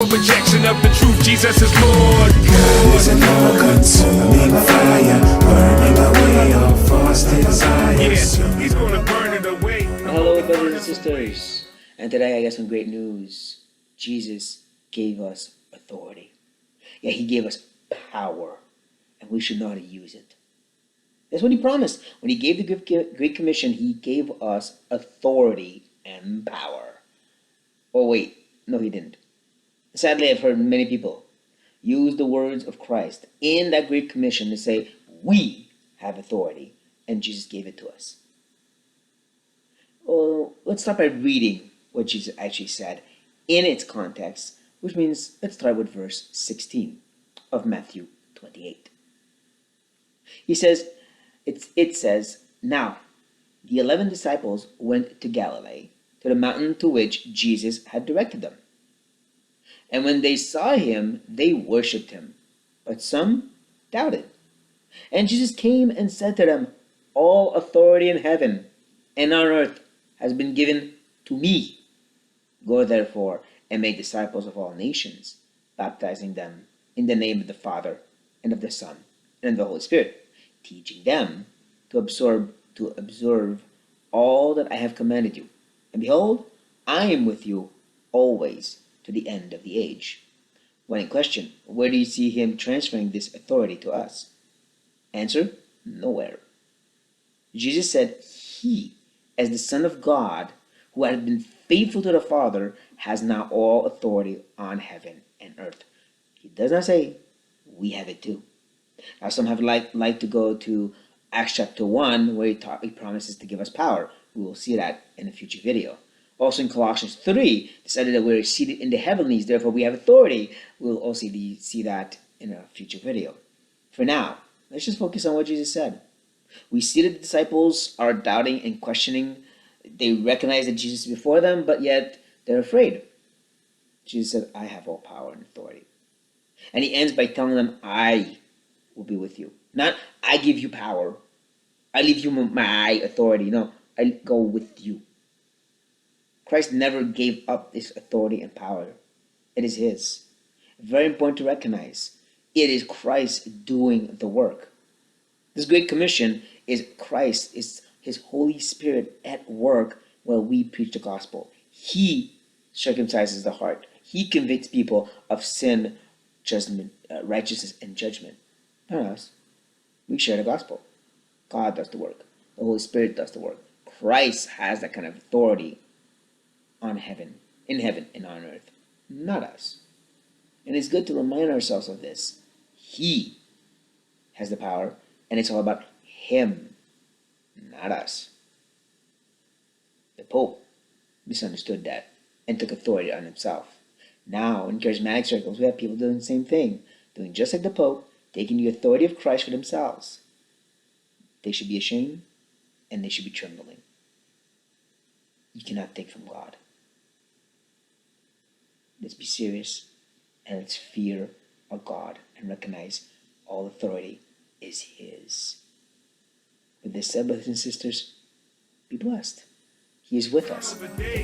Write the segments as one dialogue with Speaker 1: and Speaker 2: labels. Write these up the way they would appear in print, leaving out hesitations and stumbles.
Speaker 1: Rejection of the truth, Jesus is Lord.
Speaker 2: God is an all-consuming fire, burning away all false desires.
Speaker 1: Yeah, he's gonna burn it away.
Speaker 3: Hello, brothers and sisters. And today I got some great news. Jesus gave us authority. Yeah, he gave us power, and we should know how to use it. That's what he promised. When he gave the Great Commission, he gave us authority and power. Oh, wait. No, he didn't. Sadly, I've heard many people use the words of Christ in that Great Commission to say, we have authority, and Jesus gave it to us. Well, let's start by reading what Jesus actually said in its context, which means let's start with verse 16 of Matthew 28. He says, it says, now the 11 disciples went to Galilee, to the mountain to which Jesus had directed them. And when they saw him, they worshipped him, but some doubted. And Jesus came and said to them, all authority in heaven and on earth has been given to me. Go therefore and make disciples of all nations, baptizing them in the name of the Father and of the Son and of the Holy Spirit, teaching them to observe all that I have commanded you. And behold, I am with you always to the end of the age. When in question, where do you see him transferring this authority to us? Answer, nowhere. Jesus said, he, as the Son of God, who had been faithful to the Father, has now all authority on heaven and earth. He does not say, we have it too. Now some have like to go to Acts chapter 1, where he promises to give us power. We will see that in a future video. Also in Colossians 3, decided that we're seated in the heavenlies, therefore we have authority. We'll also see that in a future video. For now, let's just focus on what Jesus said. We see that the disciples are doubting and questioning. They recognize that Jesus is before them, but yet they're afraid. Jesus said, I have all power and authority. And he ends by telling them, I will be with you. Not, I give you power. I leave you my authority. No, I go with you. Christ never gave up this authority and power. It is his. Very important to recognize. It is Christ doing the work. This Great Commission is Christ, is his Holy Spirit at work while we preach the gospel. He circumcises the heart. He convicts people of sin, judgment, righteousness, and judgment. Not us. We share the gospel. God does the work. The Holy Spirit does the work. Christ has that kind of authority in heaven and on earth, not us. And it's good to remind ourselves of this. He has the power, and it's all about him, not us. The Pope misunderstood that and took authority on himself. Now, in charismatic circles, we have people doing the same thing, doing just like the Pope, taking the authority of Christ for themselves. They should be ashamed, and they should be trembling. You cannot take from God. Let's be serious, and let's fear our God and recognize all authority is his. With this said, brothers and sisters, be blessed. He is with us.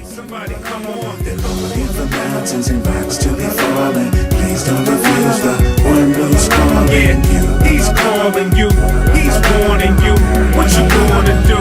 Speaker 1: Somebody come on.
Speaker 2: They're lowering the mountains and rocks to be falling. Please don't refuse the one who's calling you.
Speaker 1: He's calling you. He's warning you. What you gonna do?